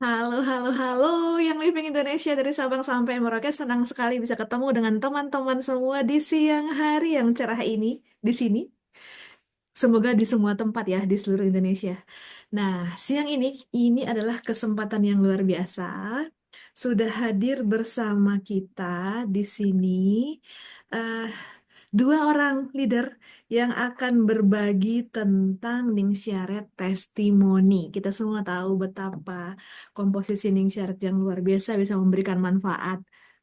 Halo, halo, halo, yang Living Indonesia dari Sabang sampai Merauke senang sekali bisa ketemu dengan teman-teman semua di siang hari yang cerah ini di sini. Semoga di semua tempat ya di seluruh Indonesia. Nah, siang ini adalah kesempatan yang luar biasa. Sudah hadir bersama kita di sini eh, dua orang leader yang akan berbagi tentang Ningsyaret testimoni. Kita semua tahu betapa komposisi Ningsyaret yang luar biasa bisa memberikan manfaat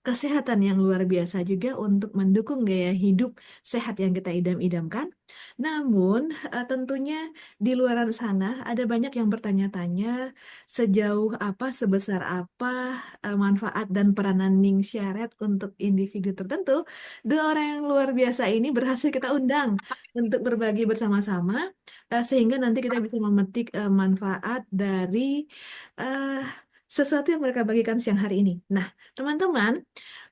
kesehatan yang luar biasa juga untuk mendukung gaya hidup sehat yang kita idam-idamkan. Namun, tentunya di luar sana ada banyak yang bertanya-tanya sejauh apa, sebesar apa manfaat dan peranan Ningsyaret untuk individu tertentu. Dua orang yang luar biasa ini berhasil kita undang untuk berbagi bersama-sama, sehingga nanti kita bisa memetik manfaat dari eh, sesuatu yang mereka bagikan siang hari ini. Nah, teman-teman,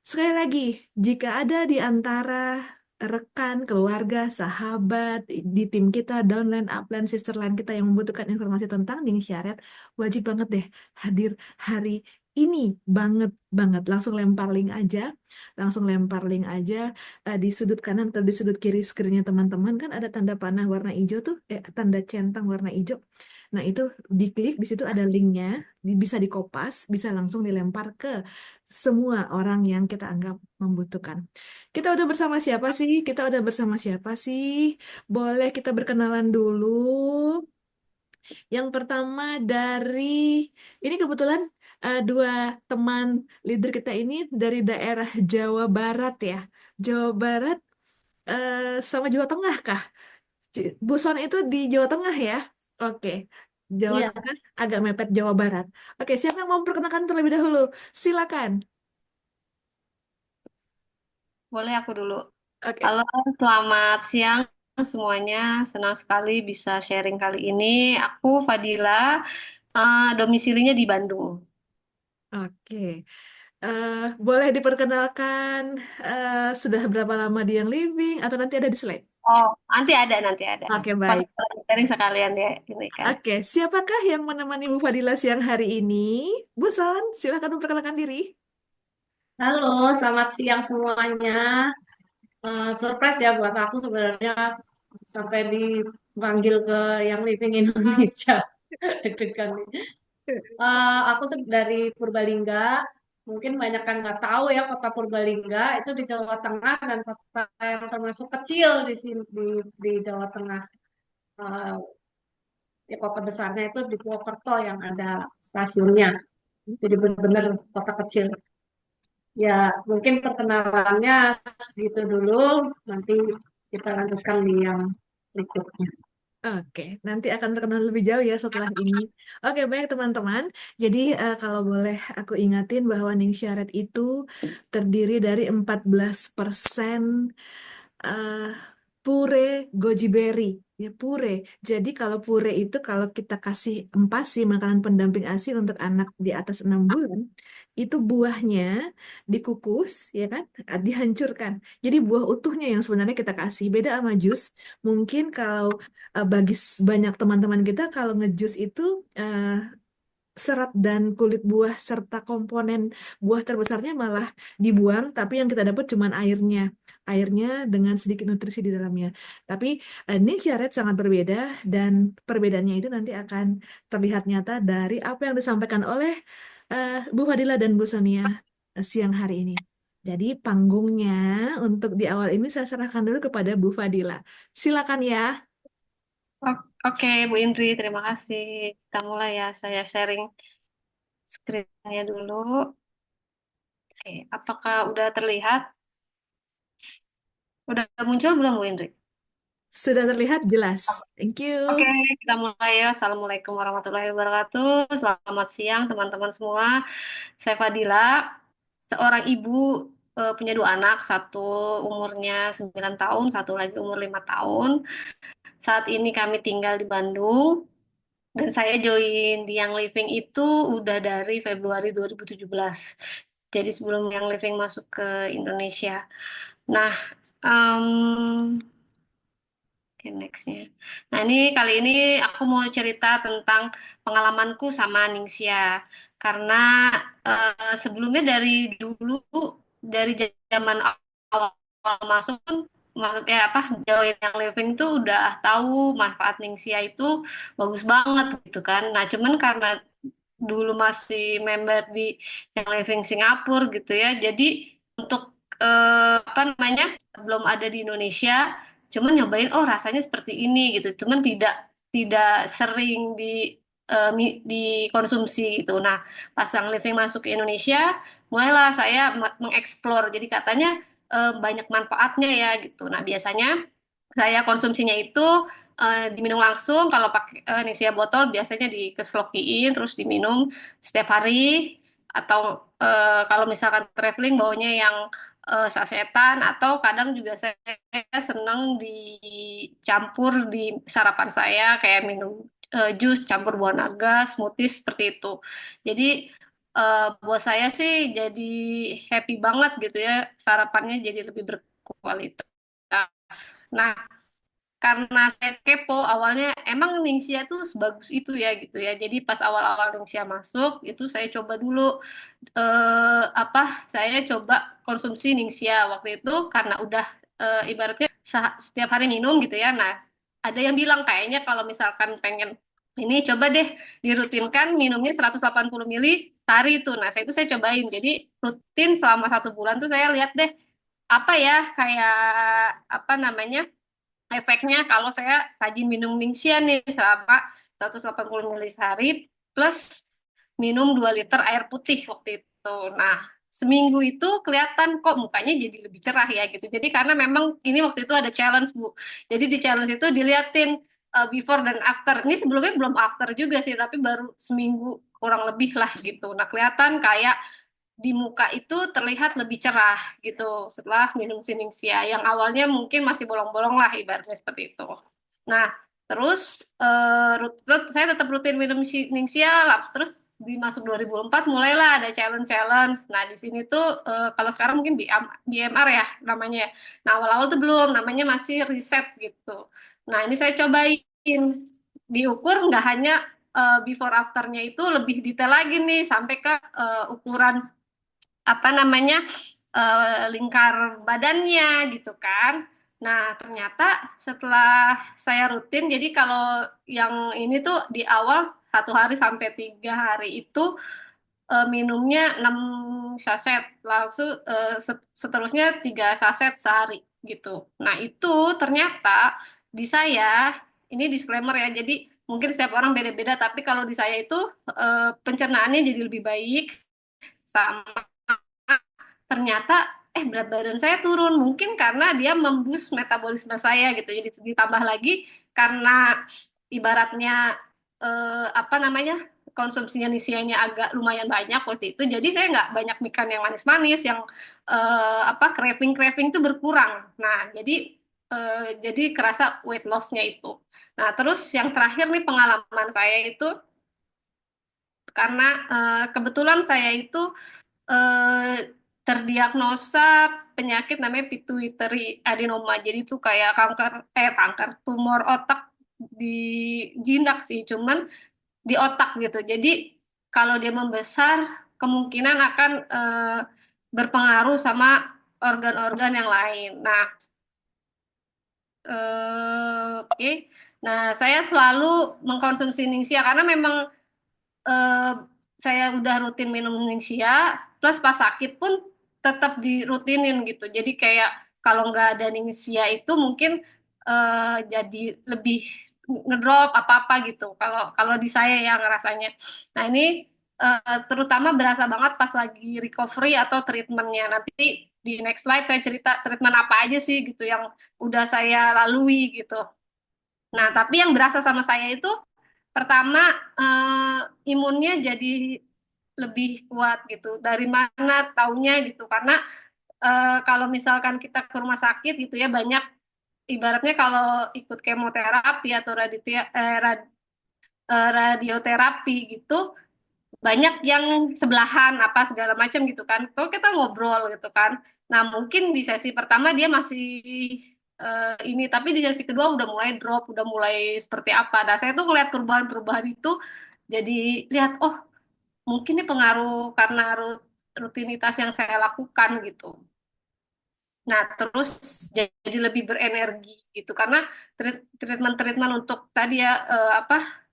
sekali lagi, jika ada di antara rekan, keluarga, sahabat, di tim kita, downline, upline, sisterline kita yang membutuhkan informasi tentang Ning Syaret, wajib banget deh hadir hari ini banget banget. Langsung lempar link aja di sudut kanan atau di sudut kiri screennya teman-teman kan ada tanda panah warna hijau tuh, tanda centang warna hijau. Nah itu diklik di situ ada linknya, bisa dikopas, bisa langsung dilempar ke semua orang yang kita anggap membutuhkan. Kita udah bersama siapa sih? Kita udah bersama siapa sih? Boleh kita berkenalan dulu. Yang pertama dari ini kebetulan dua teman leader kita ini dari daerah Jawa Barat ya. Jawa Barat eh, sama Jawa Tengah kah? Bu Son itu di Jawa Tengah ya? Oke. Jawa Iya, Tengah agak mepet Jawa Barat. Oke, siapa yang mau memperkenalkan terlebih dahulu? Silakan. boleh aku dulu. Oke. Halo, selamat siang semuanya. Senang sekali bisa sharing kali ini. Aku Fadila, domisilinya di Bandung. Oke. Boleh diperkenalkan sudah berapa lama di yang living atau nanti ada di slide? Oh, nanti ada. Oke, Pas baik. sharing sekalian ya ini kan. Oke, siapakah yang menemani Bu Fadila siang hari ini? Bu Son, silakan memperkenalkan diri. Halo, selamat siang semuanya. Surprise ya buat aku sebenarnya sampai dipanggil ke yang Living Indonesia. Deg-degan nih. Aku dari Purbalingga. Mungkin banyak kan nggak tahu ya kota Purbalingga itu di Jawa Tengah dan kota yang termasuk kecil di sini di Jawa Tengah. Eh, ya kota besarnya itu di Purwokerto yang ada stasiunnya. Jadi benar-benar kota kecil. Ya mungkin perkenalannya segitu dulu. Nanti kita lanjutkan di yang berikutnya. Oke, nanti akan terkenal lebih jauh ya setelah ini. Oke, baik teman-teman. Jadi kalau boleh aku ingatin bahwa Ning Syaret itu terdiri dari 14% eh pure goji berry. Ya, pure. Jadi kalau pure itu kalau kita kasih empasi makanan pendamping ASI untuk anak di atas 6 bulan, itu buahnya dikukus, ya kan, dihancurkan. Jadi buah utuhnya yang sebenarnya kita kasih. Beda sama jus. Mungkin kalau bagi banyak teman-teman kita kalau ngejus itu eh, serat dan kulit buah serta komponen buah terbesarnya malah dibuang, tapi yang kita dapat cuman airnya. Airnya dengan sedikit nutrisi di dalamnya. Tapi ini syarat sangat berbeda dan perbedaannya itu nanti akan terlihat nyata dari apa yang disampaikan oleh Bu Fadila dan Bu Sonia siang hari ini. Jadi panggungnya untuk di awal ini saya serahkan dulu kepada Bu Fadila. Silakan ya. Oke, Bu Indri, terima kasih. Kita mulai ya. Saya sharing screen-nya dulu. Oke, apakah udah terlihat? Udah muncul belum, Bu Indri? Sudah terlihat jelas. Thank you. Oke, kita mulai ya. Assalamualaikum warahmatullahi wabarakatuh. Selamat siang, teman-teman semua. Saya Fadila, seorang ibu punya dua anak. Satu umurnya 9 tahun, satu lagi umur 5 tahun. Saat ini kami tinggal di Bandung. Dan saya join di Young Living itu udah dari Februari 2017. Jadi sebelum Young Living masuk ke Indonesia. Nah, em, Oke, nextnya. Nah, ini kali ini aku mau cerita tentang pengalamanku sama Ningxia. Karena sebelumnya dari dulu, dari zaman awal masuk pun, maksudnya apa, join yang living tuh udah tahu manfaat Ningxia itu bagus banget gitu kan. Nah, cuman karena dulu masih member di yang living Singapura gitu ya, jadi untuk apa namanya, belum ada di Indonesia, cuman nyobain oh rasanya seperti ini gitu, cuman tidak tidak sering dikonsumsi gitu. Nah, pas Sang Living masuk ke Indonesia, mulailah saya mengeksplor. Jadi katanya banyak manfaatnya ya gitu. Nah, biasanya saya konsumsinya itu diminum langsung. Kalau pakai Nixia botol biasanya dikeselokiin terus diminum setiap hari. Atau kalau misalkan traveling baunya yang sasetan, atau kadang juga saya senang dicampur di sarapan saya kayak minum jus campur buah naga, smoothies seperti itu. Jadi buat saya sih jadi happy banget gitu ya, sarapannya jadi lebih berkualitas. Nah, karena saya kepo awalnya emang Ningxia tuh sebagus itu ya gitu ya. Jadi pas awal-awal Ningxia masuk itu saya coba dulu apa, saya coba konsumsi Ningxia waktu itu karena udah ibaratnya setiap hari minum gitu ya. Nah, ada yang bilang kayaknya kalau misalkan pengen ini coba deh dirutinkan minumnya 180 mili sehari itu. Nah, saya itu saya cobain. Jadi rutin selama 1 bulan tuh saya lihat deh apa ya, kayak apa namanya, efeknya kalau saya rajin minum Ningxia nih selama 180 ml sehari plus minum 2 liter air putih waktu itu. Nah, seminggu itu kelihatan kok mukanya jadi lebih cerah ya gitu. Jadi karena memang ini waktu itu ada challenge, Bu. Jadi di challenge itu diliatin before dan after. Ini sebelumnya belum after juga sih, tapi baru seminggu kurang lebih lah gitu. Nah, kelihatan kayak di muka itu terlihat lebih cerah gitu setelah minum Siningsia yang awalnya mungkin masih bolong-bolong lah ibaratnya seperti itu. Nah, terus saya tetap rutin minum Siningsia lah. Terus di masuk 2004 mulailah ada challenge-challenge. Nah, di sini tuh kalau sekarang mungkin BMR ya namanya ya. Nah, awal-awal tuh belum, namanya masih riset gitu. Nah, ini saya cobain diukur nggak hanya before afternya itu lebih detail lagi nih sampai ke ukuran apa namanya, lingkar badannya gitu kan. Nah, ternyata setelah saya rutin, jadi kalau yang ini tuh di awal 1 hari sampai 3 hari itu minumnya 6 saset, langsung seterusnya 3 saset sehari gitu. Nah, itu ternyata di saya, ini disclaimer ya, jadi mungkin setiap orang beda-beda, tapi kalau di saya itu pencernaannya jadi lebih baik, sama ternyata berat badan saya turun, mungkin karena dia memboost metabolisme saya gitu. Jadi ditambah lagi karena ibaratnya apa namanya, konsumsinya nisianya agak lumayan banyak waktu itu, jadi saya nggak banyak makan yang manis-manis, yang apa, craving-craving itu berkurang. Nah, jadi kerasa weight loss-nya itu. Nah, terus yang terakhir nih pengalaman saya itu karena kebetulan saya itu eh, terdiagnosa penyakit namanya pituitary adenoma. Jadi itu kayak kanker tumor otak di jinak sih, cuman di otak gitu. Jadi kalau dia membesar kemungkinan akan berpengaruh sama organ-organ yang lain. Nah, oke. Nah, saya selalu mengkonsumsi Ningxia karena memang eh, saya udah rutin minum Ningxia, plus pas sakit pun tetap dirutinin gitu. Jadi kayak kalau nggak ada Ningxia itu mungkin jadi lebih ngedrop apa-apa gitu. Kalau kalau di saya ya ngerasanya. Nah, ini terutama berasa banget pas lagi recovery atau treatmentnya. Nanti di next slide saya cerita treatment apa aja sih gitu yang udah saya lalui gitu. Nah, tapi yang berasa sama saya itu pertama, imunnya jadi lebih kuat gitu. Dari mana taunya gitu? Karena kalau misalkan kita ke rumah sakit gitu ya, banyak ibaratnya kalau ikut kemoterapi atau radioterapi gitu, banyak yang sebelahan apa segala macam gitu kan. Kalau kita ngobrol gitu kan. Nah, mungkin di sesi pertama dia masih ini, tapi di sesi kedua udah mulai drop, udah mulai seperti apa. Nah, saya tuh ngeliat perubahan-perubahan itu, jadi lihat, oh mungkin ini pengaruh karena rutinitas yang saya lakukan gitu. Nah, terus jadi lebih berenergi gitu karena treatment-treatment untuk tadi ya apa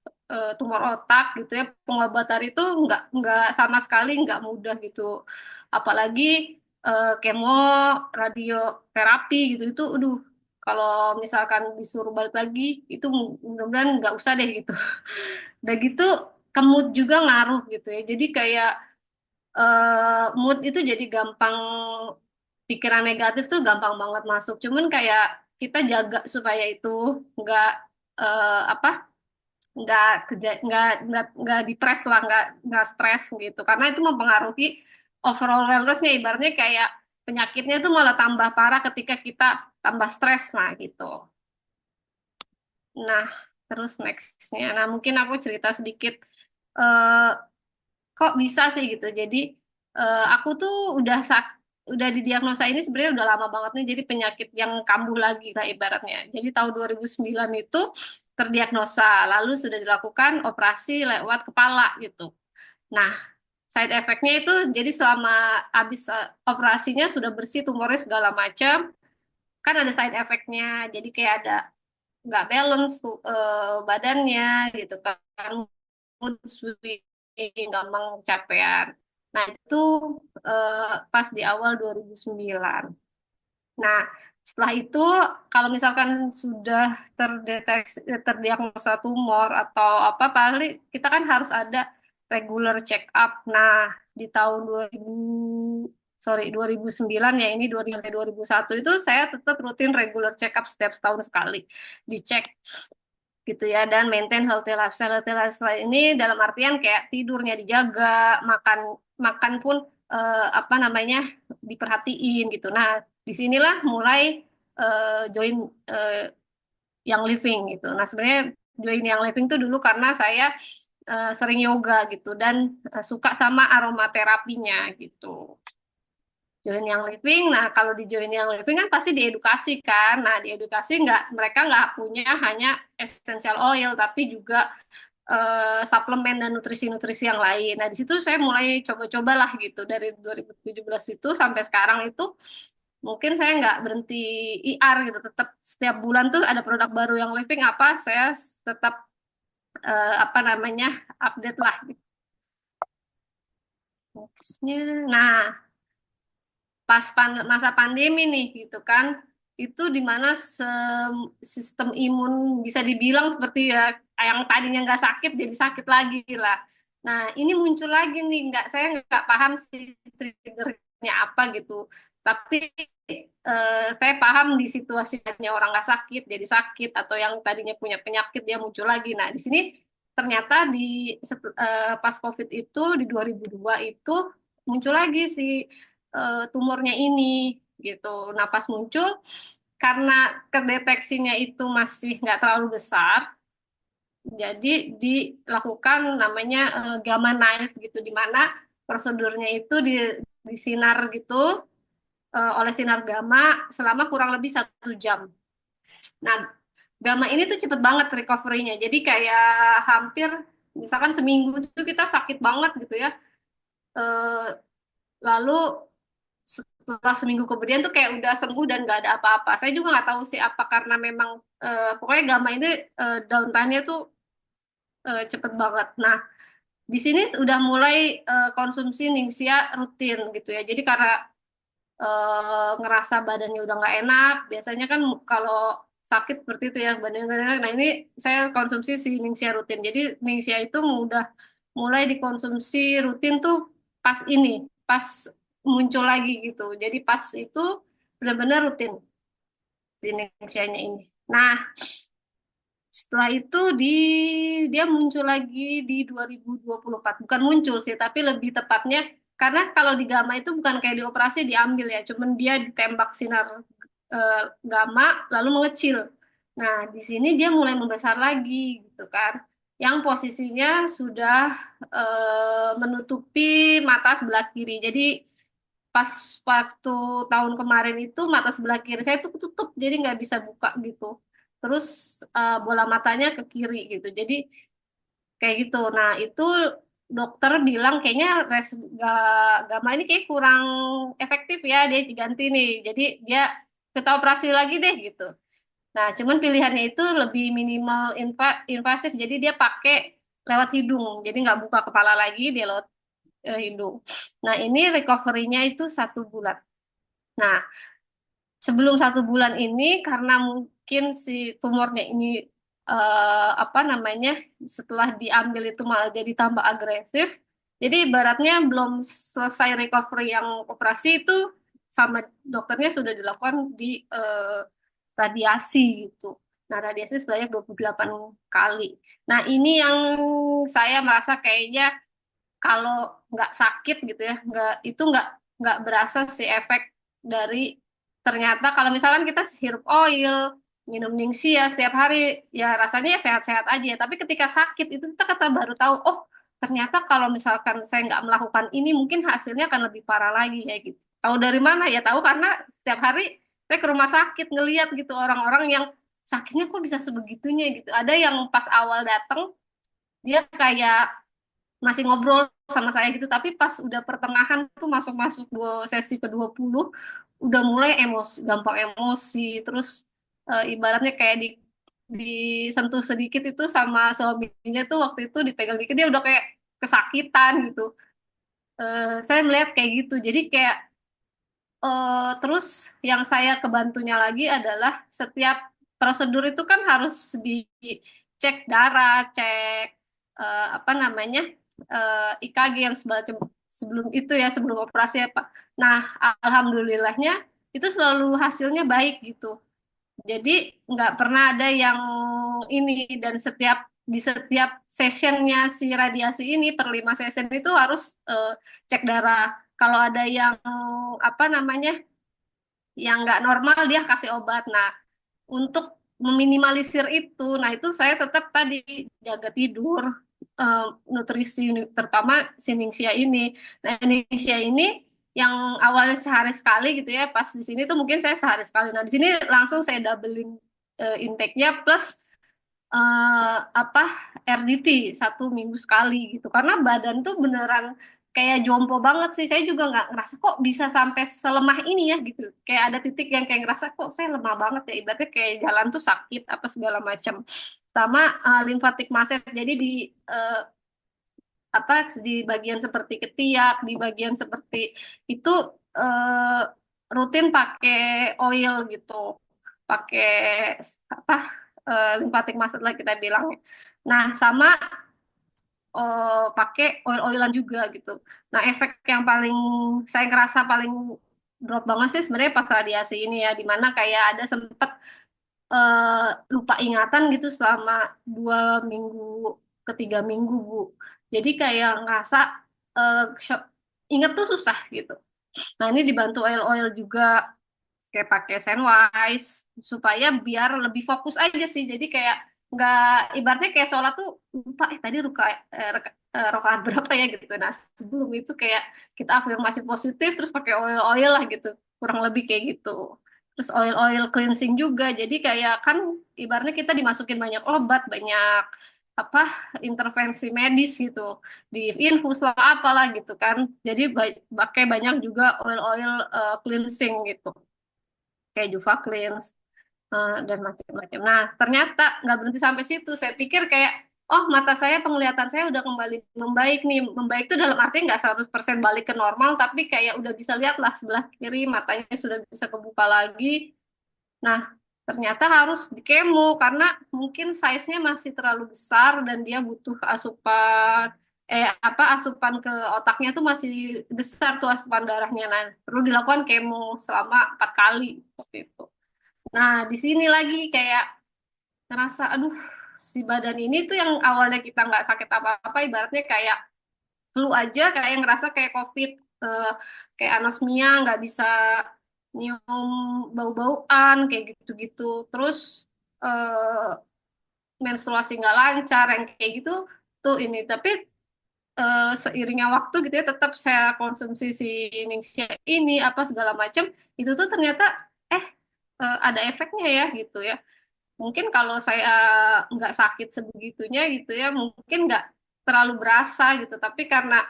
tumor otak gitu ya, pengobatan itu nggak sama sekali nggak mudah gitu. Apalagi kemo, radioterapi gitu itu, aduh, kalau misalkan disuruh balik lagi itu mudah-mudahan nggak usah deh gitu. Udah gitu ke mood juga ngaruh gitu ya. Jadi kayak mood itu jadi gampang, pikiran negatif tuh gampang banget masuk. Cuman kayak kita jaga supaya itu nggak apa nggak depres lah, nggak stres gitu. Karena itu mempengaruhi overall wellness-nya. Ibaratnya kayak penyakitnya itu malah tambah parah ketika kita tambah stres, nah gitu. Nah, terus nextnya, nah mungkin aku cerita sedikit eh, kok bisa sih gitu. Jadi aku tuh udah didiagnosa ini sebenarnya udah lama banget nih. Jadi penyakit yang kambuh lagi lah ibaratnya. Jadi tahun 2009 itu terdiagnosa, lalu sudah dilakukan operasi lewat kepala gitu. Nah, side effect-nya itu jadi selama habis operasinya sudah bersih tumornya segala macam, kan ada side effect-nya. Jadi kayak ada nggak balance tuh badannya gitu kan, mood swing, gampang kecapean. Nah, itu pas di awal 2009. Nah, setelah itu kalau misalkan sudah terdeteksi, terdiagnosa tumor atau apa, paling kita kan harus ada regular check up. Nah, di tahun 2009 ya, ini 2001 itu saya tetap rutin regular check up setiap setahun sekali. Dicek gitu ya, dan maintain healthy lifestyle. Healthy lifestyle ini dalam artian kayak tidurnya dijaga, makan makan pun apa namanya diperhatiin gitu. Nah, disinilah mulai join yang living gitu. Nah, sebenarnya join yang living tuh dulu karena saya sering yoga gitu dan suka sama aromaterapinya gitu. Join yang living, nah kalau di join yang living kan pasti diedukasi kan. Nah, diedukasi nggak, mereka nggak punya hanya essential oil tapi juga suplemen dan nutrisi-nutrisi yang lain. Nah, di situ saya mulai coba-cobalah gitu dari 2017 itu sampai sekarang itu mungkin saya nggak berhenti IR gitu, tetap setiap bulan tuh ada produk baru yang living apa, saya tetap apa namanya update lah gitu. Nah, pas masa pandemi nih gitu kan, itu di mana sistem imun bisa dibilang seperti ya yang tadinya nggak sakit jadi sakit lagi lah. Nah, ini muncul lagi nih, saya nggak paham sih triggernya apa gitu, tapi saya paham di situasinya orang nggak sakit jadi sakit, atau yang tadinya punya penyakit dia muncul lagi. Nah, di sini ternyata pas COVID itu di 2002 itu muncul lagi si tumornya ini gitu. Nah, pas muncul karena kedeteksinya itu masih nggak terlalu besar, jadi dilakukan namanya gamma knife gitu, di mana prosedurnya itu disinar gitu oleh sinar gamma selama kurang lebih 1 jam. Nah, gamma ini tuh cepet banget recovery-nya. Jadi kayak hampir misalkan seminggu itu kita sakit banget gitu ya. Eh, Lalu setelah seminggu kemudian tuh kayak udah sembuh dan nggak ada apa-apa. Saya juga nggak tahu sih apa karena memang pokoknya gamma ini downtime-nya tuh cepet banget. Nah, di sini udah mulai konsumsi Ningxia rutin gitu ya. Jadi karena ngerasa badannya udah nggak enak, biasanya kan kalau sakit seperti itu ya badannya nggak enak. Nah, ini saya konsumsi si Ningxia rutin. Jadi Ningxia itu udah mulai dikonsumsi rutin tuh pas muncul lagi gitu. Jadi pas itu benar-benar rutin si Ningxianya ini. Nah, setelah itu dia muncul lagi di 2024. Bukan muncul sih, tapi lebih tepatnya karena kalau di gamma itu bukan kayak dioperasi diambil ya, cuman dia ditembak sinar eh, gamma lalu mengecil. Nah, di sini dia mulai membesar lagi gitu kan. Yang posisinya sudah menutupi mata sebelah kiri. Jadi pas waktu tahun kemarin itu mata sebelah kiri saya itu tutup, jadi nggak bisa buka gitu. Terus bola matanya ke kiri gitu. Jadi kayak gitu. Nah, itu dokter bilang kayaknya gamma ini kayak kurang efektif ya, dia diganti nih. Jadi dia kita operasi lagi deh gitu. Nah, cuman pilihannya itu lebih minimal invasif. Jadi dia pakai lewat hidung. Jadi nggak buka kepala lagi, dia lewat hidung. Nah, ini recovery-nya itu 1 bulan. Nah, sebelum 1 bulan ini karena mungkin si tumornya ini apa namanya setelah diambil itu malah jadi tambah agresif. Jadi ibaratnya belum selesai recovery yang operasi itu sama dokternya sudah dilakukan di radiasi gitu. Nah, radiasi sebanyak 28 kali. Nah, ini yang saya merasa kayaknya kalau nggak sakit gitu ya, nggak berasa sih efek dari ternyata kalau misalkan kita hirup oil, minum ningsia setiap hari, ya rasanya ya sehat-sehat aja. Tapi ketika sakit itu kita baru tahu, oh ternyata kalau misalkan saya nggak melakukan ini mungkin hasilnya akan lebih parah lagi ya gitu. Tahu dari mana? Ya tahu karena setiap hari saya ke rumah sakit ngeliat gitu orang-orang yang sakitnya kok bisa sebegitunya gitu. Ada yang pas awal datang dia kayak masih ngobrol sama saya gitu tapi pas udah pertengahan tuh masuk-masuk sesi ke-20 udah mulai emosi gampang emosi terus ibaratnya kayak disentuh sedikit itu sama suaminya tuh waktu itu dipegang dikit dia udah kayak kesakitan gitu. Saya melihat kayak gitu jadi kayak terus yang saya kebantunya lagi adalah setiap prosedur itu kan harus dicek darah, cek apa namanya IKG yang sebelum itu ya sebelum operasi ya Pak. Nah, alhamdulillahnya itu selalu hasilnya baik gitu. Jadi nggak pernah ada yang ini dan di setiap sessionnya si radiasi ini per 5 session itu harus cek darah. Kalau ada yang apa namanya yang nggak normal dia kasih obat. Nah, untuk meminimalisir itu, nah itu saya tetap tadi jaga tidur, eh, nutrisi, terutama si Ningsia ini. Nah, Ningsia ini yang awalnya sehari sekali gitu ya, pas di sini tuh mungkin saya sehari sekali. Nah, di sini langsung saya doublein intake-nya plus apa RDT 1 minggu sekali gitu karena badan tuh beneran kayak jompo banget sih saya juga nggak ngerasa kok bisa sampai selemah ini ya gitu kayak ada titik yang kayak ngerasa kok saya lemah banget ya ibaratnya kayak jalan tuh sakit apa segala macam sama limfatik maset jadi eh, apa di bagian seperti ketiak di bagian seperti itu eh, rutin pakai oil gitu pakai apa limpatik maksud lah kita bilang. Nah, sama pakai oil-oilan juga gitu. Nah, efek yang paling saya ngerasa paling drop banget sih sebenarnya pas radiasi ini ya, dimana kayak ada sempat lupa ingatan gitu selama 2 minggu ke 3 minggu, Bu. Jadi kayak ngerasa inget tuh susah gitu. Nah, ini dibantu oil-oil juga kayak pakai Sandwise supaya biar lebih fokus aja sih jadi kayak nggak ibaratnya kayak sholat tuh lupa tadi rokaat berapa ya gitu nah sebelum itu kayak kita afirmasi positif terus pakai oil-oil lah gitu kurang lebih kayak gitu terus oil-oil cleansing juga jadi kayak kan ibaratnya kita dimasukin banyak obat banyak apa intervensi medis gitu di infus lah apalah gitu kan jadi pakai banyak juga oil-oil cleansing gitu kayak Juva Cleanse dan macam-macam. Nah, ternyata nggak berhenti sampai situ. Saya pikir kayak, oh mata saya penglihatan saya udah kembali membaik nih. Membaik itu dalam arti nggak 100% balik ke normal, tapi kayak udah bisa lihat lah sebelah kiri matanya sudah bisa kebuka lagi. Nah, ternyata harus di kemo karena mungkin size-nya masih terlalu besar dan dia butuh asupan apa asupan ke otaknya tuh masih besar tuh asupan darahnya. Nah, perlu dilakukan kemo selama 4 kali seperti itu. Nah, di sini lagi kayak ngerasa, aduh, si badan ini tuh yang awalnya kita nggak sakit apa-apa, ibaratnya kayak flu aja, kayak yang ngerasa kayak COVID, eh, kayak anosmia, nggak bisa nyium bau-bauan, kayak gitu-gitu. Terus menstruasi nggak lancar, yang kayak gitu tuh ini. Tapi seiringnya waktu gitu ya tetap saya konsumsi si Ningsia ini apa segala macam itu tuh ternyata eh ada efeknya ya gitu ya. Mungkin kalau saya nggak sakit sebegitunya gitu ya, mungkin nggak terlalu berasa gitu. Tapi karena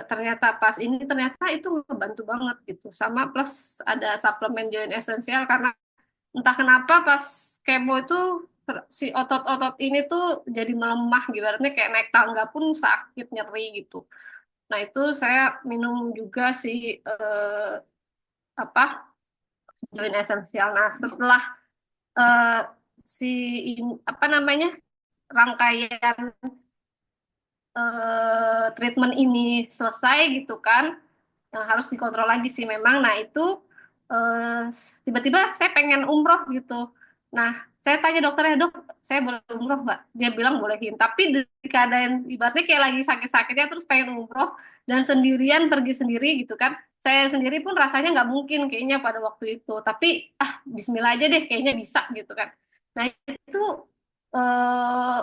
ternyata pas ini ternyata itu ngebantu banget gitu. Sama plus ada suplemen joint esensial karena entah kenapa pas kemo itu si otot-otot ini tuh jadi melemah gitu. Ibaratnya kayak naik tangga pun sakit nyeri gitu. Nah itu saya minum juga si apa joint esensial. Nah setelah eh, si apa namanya rangkaian treatment ini selesai gitu kan, yang harus dikontrol lagi sih memang. Nah itu eh, tiba-tiba saya pengen umroh gitu. Nah saya tanya dokternya, dok, saya boleh umroh nggak? Dia bilang bolehin. Tapi di keadaan ibaratnya kayak lagi sakit-sakitnya terus pengen umroh dan sendirian pergi sendiri gitu kan. Saya sendiri pun rasanya nggak mungkin kayaknya pada waktu itu. Tapi Bismillah aja deh, kayaknya bisa gitu kan. Nah itu eh,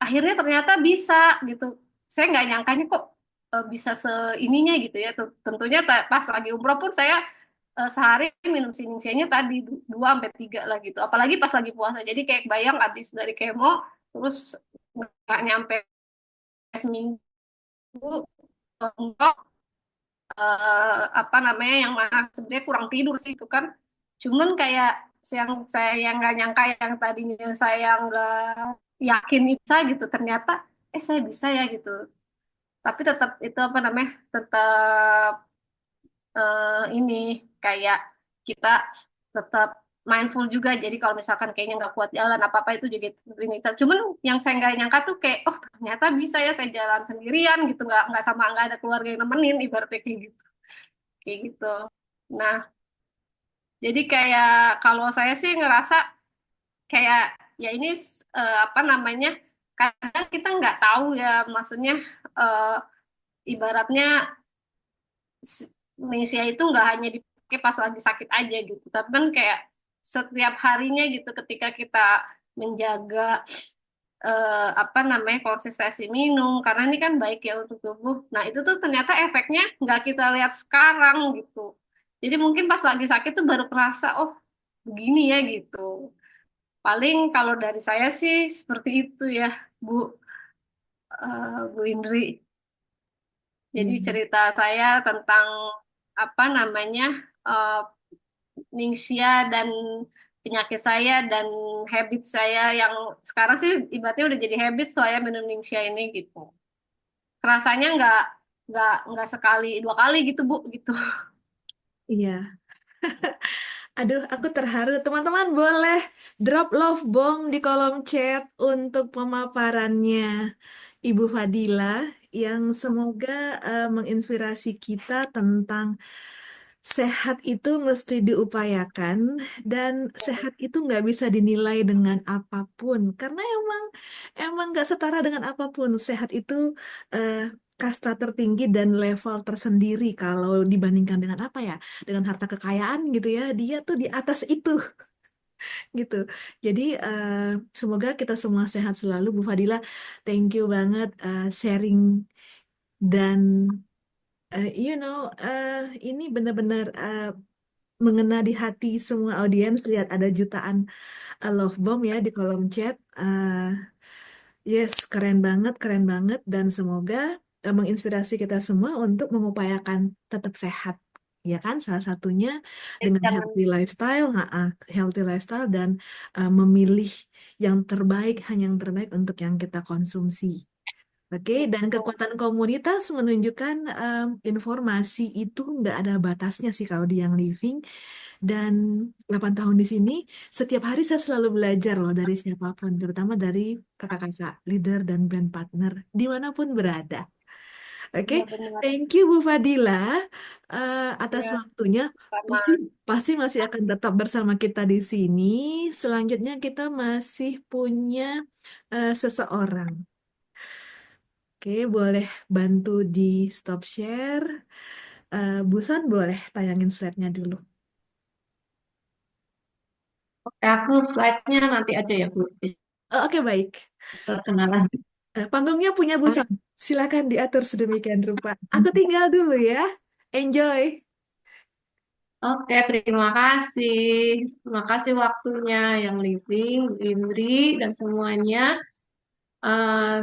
akhirnya ternyata bisa gitu. Saya nggak nyangkanya kok bisa seininya gitu ya. Tentunya pas lagi umroh pun saya sehari minum siningsianya tadi 2 sampai 3 lah gitu. Apalagi pas lagi puasa. Jadi kayak bayang habis dari kemo terus nggak nyampe seminggu umroh apa namanya yang mana sebenarnya kurang tidur sih itu kan. Cuman kayak yang saya yang nggak nyangka yang tadinya saya nggak yakin bisa gitu ternyata saya bisa ya gitu. Tapi tetap itu apa namanya tetap ini kayak kita tetap mindful juga. Jadi kalau misalkan kayaknya nggak kuat jalan apa-apa itu juga ini. Cuman yang saya nggak nyangka tuh kayak oh ternyata bisa ya saya jalan sendirian gitu nggak sama nggak ada keluarga yang nemenin ibaratnya kayak gitu. Nah jadi kayak kalau saya sih ngerasa kayak ya ini apa namanya kadang kita nggak tahu ya maksudnya eh, ibaratnya Indonesia itu nggak hanya dipakai pas lagi sakit aja gitu, tapi kan kayak setiap harinya gitu ketika kita menjaga apa namanya konsistensi minum, karena ini kan baik ya untuk tubuh. Nah itu tuh ternyata efeknya nggak kita lihat sekarang gitu. Jadi mungkin pas lagi sakit tuh baru kerasa, oh begini ya gitu. Paling kalau dari saya sih seperti itu ya, Bu, Bu Indri. Jadi Hmm. cerita saya tentang apa namanya eh, Ningxia dan penyakit saya dan habit saya yang sekarang sih ibaratnya udah jadi habit saya minum Ningxia ini gitu. Rasanya nggak sekali 2 kali gitu Bu gitu. Iya. Aduh, aku terharu. Teman-teman boleh drop love bomb di kolom chat untuk pemaparannya Ibu Fadila yang semoga menginspirasi kita tentang sehat itu mesti diupayakan dan sehat itu nggak bisa dinilai dengan apapun karena emang nggak setara dengan apapun. Sehat itu eh, kasta tertinggi dan level tersendiri kalau dibandingkan dengan apa ya, dengan harta kekayaan gitu ya. Dia tuh di atas itu gitu. Jadi semoga kita semua sehat selalu, Bu Fadila. Thank you banget sharing dan ini benar-benar mengena di hati semua audiens. Lihat ada jutaan love bomb ya di kolom chat. Yes, keren banget dan semoga menginspirasi kita semua untuk mengupayakan tetap sehat. Ya kan, salah satunya dengan Jangan healthy lifestyle dan memilih yang terbaik, hanya yang terbaik untuk yang kita konsumsi. Oke, dan gitu. kekuatan komunitas menunjukkan informasi itu nggak ada batasnya sih kalau di Yang Living. Dan 8 tahun di sini, setiap hari saya selalu belajar loh dari siapapun, terutama dari kakak-kakak, leader, dan brand partner, dimanapun berada. Oke, Iya benar. thank you Bu Fadila atas Ya waktunya. sama. Pasti, pasti masih akan tetap bersama kita di sini. Selanjutnya kita masih punya seseorang. Oke, boleh bantu di stop share. Busan boleh tayangin slide-nya dulu. Oke, aku slide-nya nanti aja ya Bu, Oke, baik. perkenalan. Panggungnya punya Busan. Silakan diatur sedemikian rupa. Aku tinggal dulu ya. Enjoy. Oke, terima kasih. Terima kasih waktunya yang living, Indri, dan semuanya.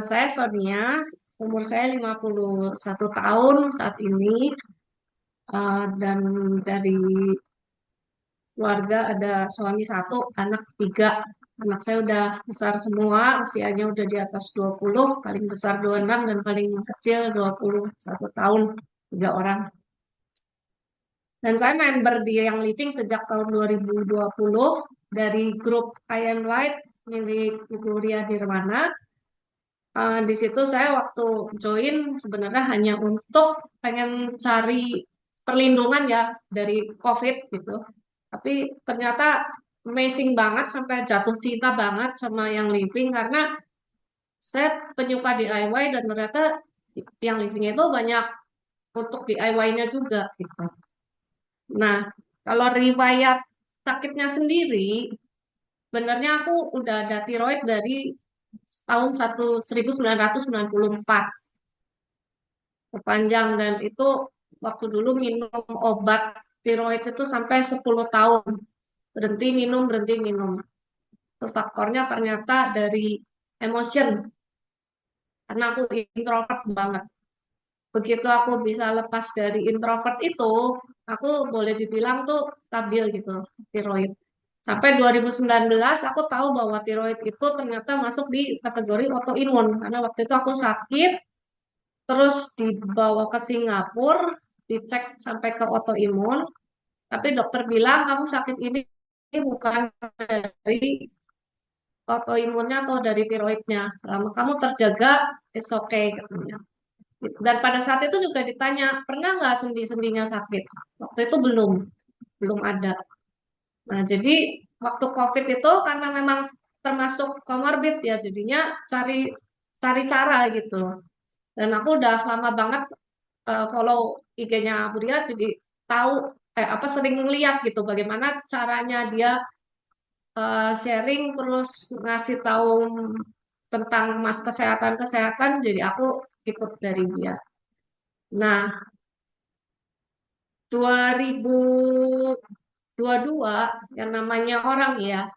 Saya Sonia, umur saya 51 tahun saat ini. Dan dari keluarga ada suami satu, anak tiga. Anak saya udah besar semua, usianya udah di atas 20, paling besar 26 dan paling kecil 21 tahun, tiga orang. Dan saya member di Yang Living sejak tahun 2020 dari grup I Am Light milik Ibu Ria Nirwana. Di situ saya waktu join sebenarnya hanya untuk pengen cari perlindungan ya dari COVID gitu. Tapi ternyata amazing banget sampai jatuh cinta banget sama Yang Living karena saya penyuka DIY dan ternyata Yang Living itu banyak untuk DIY-nya juga gitu. Nah, kalau riwayat sakitnya sendiri, sebenarnya aku udah ada tiroid dari tahun 1994 sepanjang dan itu waktu dulu minum obat tiroid itu sampai 10 tahun. Berhenti minum. Itu faktornya ternyata dari emotion, karena aku introvert banget. Begitu aku bisa lepas dari introvert itu, aku boleh dibilang tuh stabil gitu, tiroid. Sampai 2019 aku tahu bahwa tiroid itu ternyata masuk di kategori autoimun karena waktu itu aku sakit terus dibawa ke Singapura, dicek sampai ke autoimun, tapi dokter bilang kamu sakit ini bukan dari autoimunnya atau dari tiroidnya. Selama kamu terjaga, it's okay katanya. Dan pada saat itu juga ditanya, pernah nggak sendi-sendinya sakit? Waktu itu belum ada. Nah, jadi waktu COVID itu karena memang termasuk comorbid ya, jadinya cari cari cara gitu. Dan aku udah lama banget follow IG-nya Buria, jadi tahu apa sering lihat gitu bagaimana caranya dia sharing terus ngasih tahu tentang mas kesehatan-kesehatan, jadi aku ikut dari dia. Nah, 2022 yang namanya orang ya,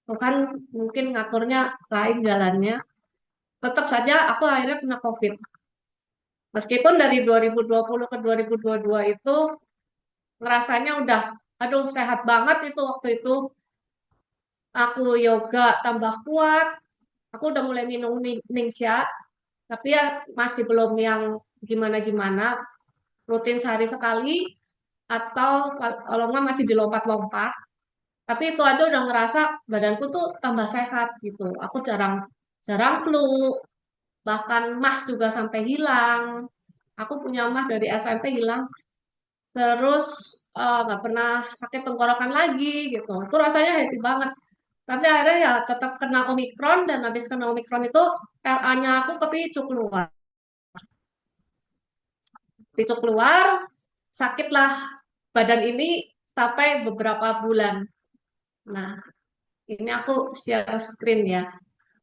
itu kan mungkin ngaturnya lain jalannya. Tetap saja aku akhirnya kena COVID. Meskipun dari 2020 ke 2022 itu ngerasanya udah, aduh sehat banget itu waktu itu. Aku yoga tambah kuat, aku udah mulai minum Ningsia, tapi ya masih belum yang gimana-gimana, rutin sehari sekali, atau kalau nggak masih dilompat-lompat. Tapi itu aja udah ngerasa badanku tuh tambah sehat gitu. Aku jarang jarang flu, bahkan mah juga sampai hilang. Aku punya mah dari SMP hilang. Terus nggak pernah sakit tenggorokan lagi gitu. Itu rasanya happy banget. Tapi akhirnya ya tetap kena Omikron dan habis kena Omikron itu RA-nya aku kepicu keluar. Picu keluar, sakitlah badan ini sampai beberapa bulan. Nah, ini aku share screen ya.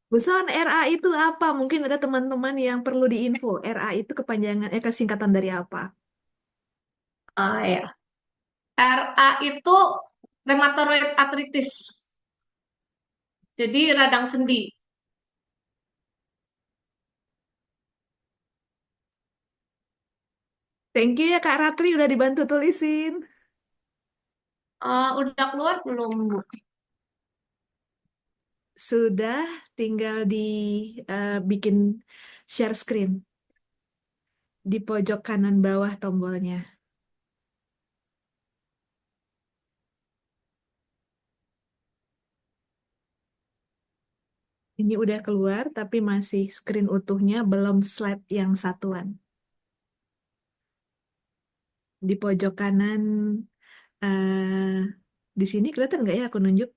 Buson, RA itu apa? Mungkin ada teman-teman yang perlu diinfo. RA itu kepanjangan, kesingkatan dari apa? Ya. RA itu rheumatoid arthritis. Jadi radang sendi. Thank you ya Kak Ratri udah dibantu tulisin. Udah keluar belum, Bu? Sudah, tinggal di bikin share screen di pojok kanan bawah tombolnya. Ini udah keluar, tapi masih screen utuhnya, belum slide yang satuan. Di pojok kanan, eh di sini kelihatan nggak ya aku nunjuk?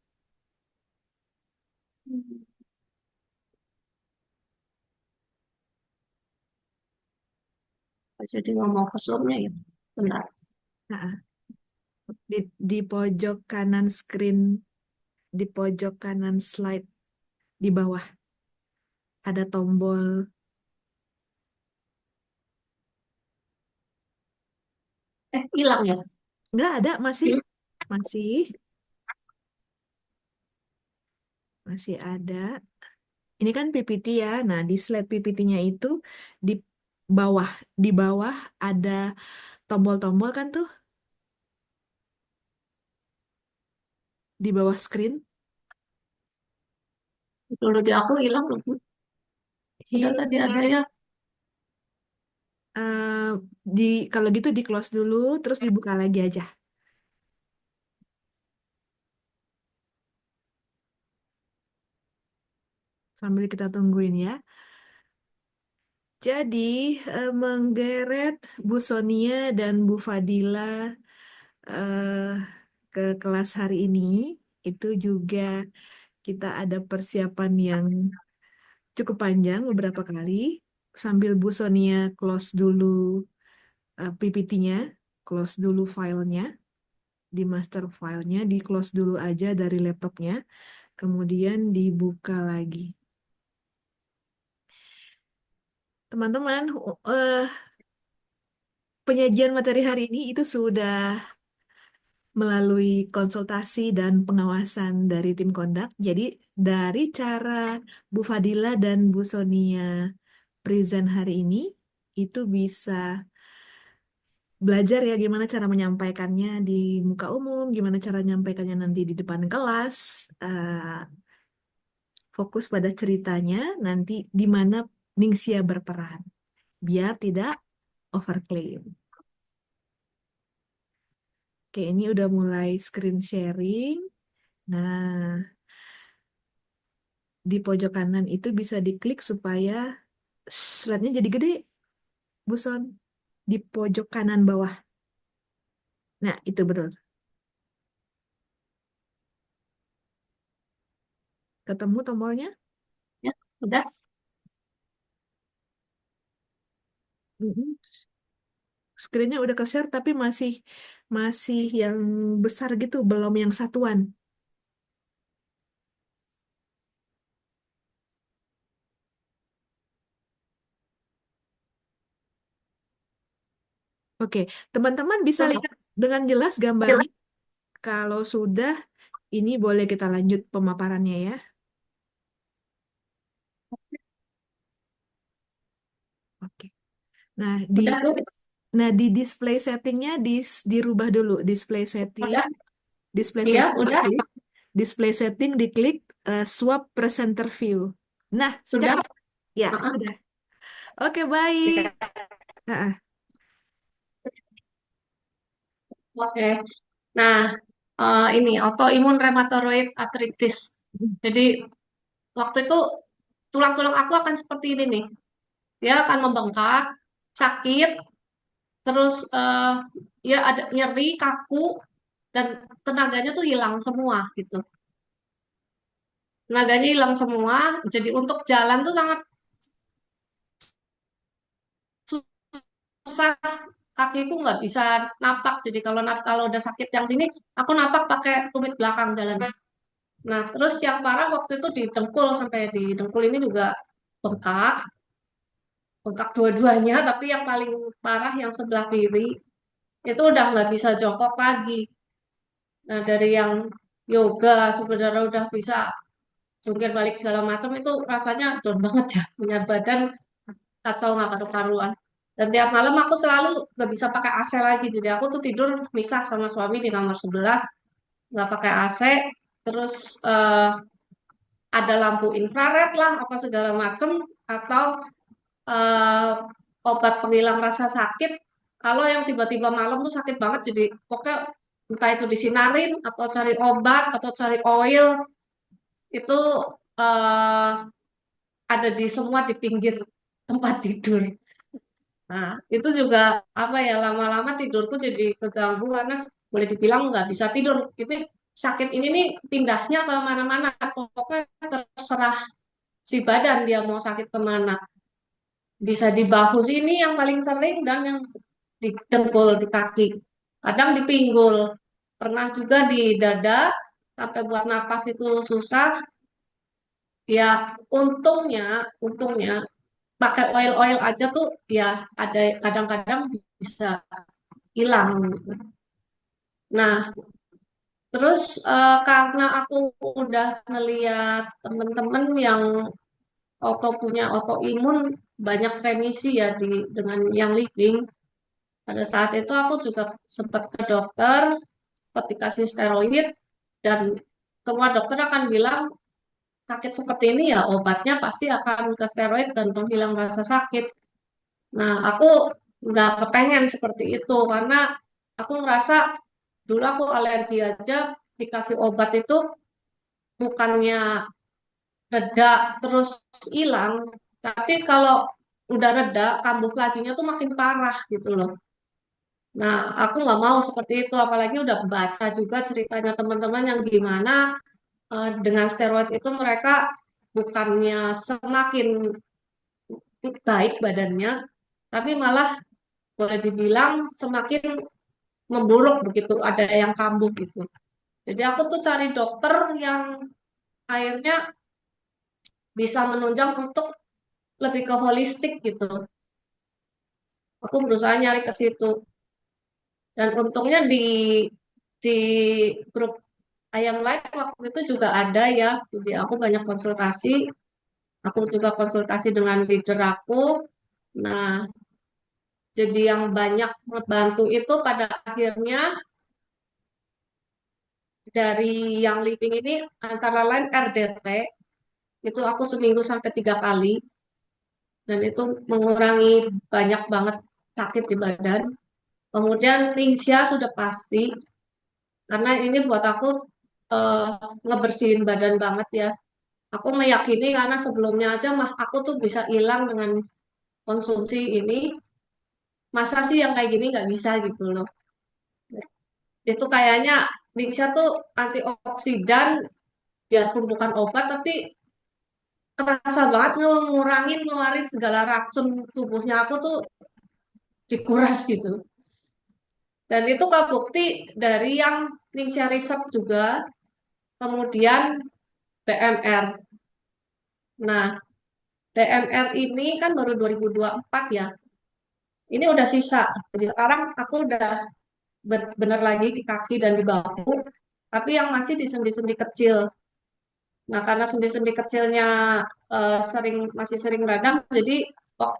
Jadi ngomong ke Zoom-nya ya. Benar. Nah, di pojok kanan screen, di pojok kanan slide di bawah ada tombol Hilang ya? Nggak ada, masih, Hilang. masih, masih ada. Ini kan PPT ya. Nah, di slide PPT-nya itu di bawah, di bawah ada tombol-tombol kan tuh di bawah screen. Dulu di aku hilang loh, Bu. Padahal tadi Hilang. ada ya. Eh, di kalau gitu di close dulu, terus dibuka lagi aja. Sambil kita tungguin ya. Jadi, menggeret Bu Sonia dan Bu Fadila eh, ke kelas hari ini, itu juga kita ada persiapan yang cukup panjang beberapa kali. Sambil Bu Sonia close dulu PPT-nya, close dulu filenya, di master filenya, di close dulu aja dari laptopnya, kemudian dibuka lagi. Teman-teman, eh, penyajian materi hari ini itu sudah melalui konsultasi dan pengawasan dari tim Kondak. Jadi dari cara Bu Fadila dan Bu Sonia present hari ini, itu bisa belajar ya gimana cara menyampaikannya di muka umum, gimana cara menyampaikannya nanti di depan kelas, fokus pada ceritanya, nanti di mana Ningxia berperan, biar tidak overclaim. Oke, ini udah mulai screen sharing. Nah, di pojok kanan itu bisa diklik supaya slide-nya jadi gede, Buson. Di pojok kanan bawah. Nah, itu betul. Ketemu tombolnya? Ya, udah. Mm-mm. Screen-nya udah ke-share tapi masih masih yang besar gitu, belum yang satuan. Oke, teman-teman bisa Tuh. lihat dengan jelas gambarnya. Kalau sudah, ini boleh kita lanjut pemaparannya ya. Oke. Nah, Udah, Bu. di display settingnya dirubah dulu. Udah. Display Iya, setting udah. diklik, display setting diklik swap presenter view. Nah, Sudah. cakep. Ya, Heeh. sudah. Oke, baik. Ya. Nah, Oke. Nah, ini autoimun rheumatoid arthritis. Jadi waktu itu tulang-tulang aku akan seperti ini nih. Dia akan membengkak, sakit, terus ya ada nyeri, kaku, dan tenaganya tuh hilang semua gitu. Tenaganya hilang semua. Jadi untuk jalan tuh sangat susah, kakiku nggak bisa napak. Jadi kalau udah sakit yang sini, aku napak pakai tumit belakang jalan. Nah, terus yang parah waktu itu di dengkul, sampai di dengkul ini juga bengkak, bengkak dua-duanya. Tapi yang paling parah yang sebelah kiri itu udah nggak bisa jongkok lagi. Nah, dari yang yoga sebenarnya udah bisa jungkir balik segala macam, itu rasanya down banget ya, punya badan kacau nggak karu-karuan. Dan tiap malam aku selalu nggak bisa pakai AC lagi. Jadi aku tuh tidur misah sama suami di kamar sebelah, nggak pakai AC. Terus ada lampu infrared lah, apa segala macem, atau eh, obat penghilang rasa sakit. Kalau yang tiba-tiba malam tuh sakit banget, jadi pokoknya entah itu disinarin, atau cari obat, atau cari oil, itu eh, ada di semua di pinggir tempat tidur. Nah, itu juga apa ya, lama-lama tidurku jadi keganggu karena boleh dibilang nggak bisa tidur. Itu sakit ini nih pindahnya ke mana-mana. Pokoknya terserah si badan dia mau sakit kemana. Bisa di bahu sini yang paling sering dan yang di dengkul, di kaki. Kadang di pinggul. Pernah juga di dada, sampai buat napas itu susah. Ya, untungnya pakai oil-oil aja tuh ya ada, kadang-kadang bisa. hilang gitu. Nah, terus karena aku udah ngeliat temen-temen yang punya autoimun banyak remisi ya dengan yang living. Pada saat itu aku juga sempat ke dokter, sempat dikasih steroid, dan semua dokter akan bilang sakit seperti ini ya obatnya pasti akan ke steroid dan penghilang rasa sakit. Nah, aku nggak kepengen seperti itu karena aku ngerasa dulu aku alergi aja dikasih obat itu bukannya reda terus hilang, tapi kalau udah reda kambuh laginya tuh makin parah gitu loh. Nah, aku nggak mau seperti itu, apalagi udah baca juga ceritanya teman-teman yang gimana dengan steroid itu mereka bukannya semakin baik badannya, tapi malah boleh dibilang semakin memburuk begitu, ada yang kambuh gitu. Jadi aku tuh cari dokter yang akhirnya bisa menunjang untuk lebih ke holistik gitu. Aku berusaha nyari ke situ. Dan untungnya di grup ayam lain waktu itu juga ada ya. Jadi aku banyak konsultasi. Aku juga konsultasi dengan leader aku. Nah, jadi yang banyak membantu itu pada akhirnya dari yang living ini antara lain RDT. Itu aku seminggu sampai 3 kali. Dan itu mengurangi banyak banget sakit di badan. Kemudian Lingsya sudah pasti. Karena ini buat aku eh, ngebersihin badan banget ya. Aku meyakini karena sebelumnya aja mah aku tuh bisa hilang dengan konsumsi ini. Masa sih yang kayak gini nggak bisa gitu loh. Itu kayaknya Nixia tuh antioksidan, biarpun bukan obat, tapi kerasa banget ngurangin, ngeluarin segala racun tubuhnya aku tuh dikuras gitu. Dan itu kebukti dari yang Nixia Research juga, kemudian BMR. Nah, BMR ini kan baru 2024 ya. Ini udah sisa. Jadi sekarang aku udah bener lagi di kaki dan di bahu, tapi yang masih di sendi-sendi kecil. Nah, karena sendi-sendi kecilnya masih sering radang, jadi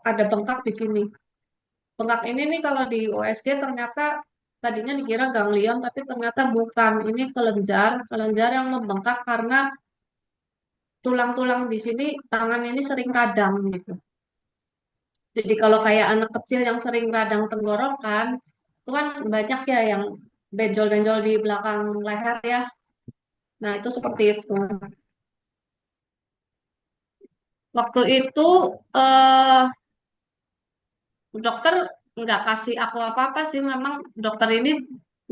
ada bengkak di sini. Bengkak ini nih kalau di USG ternyata tadinya dikira ganglion, tapi ternyata bukan. Ini kelenjar, kelenjar yang membengkak karena tulang-tulang di sini tangan ini sering radang gitu. Jadi kalau kayak anak kecil yang sering radang tenggorokan, itu kan banyak ya yang benjol-benjol di belakang leher ya. Nah, itu seperti itu. Waktu itu eh, dokter nggak kasih aku apa-apa sih. Memang dokter ini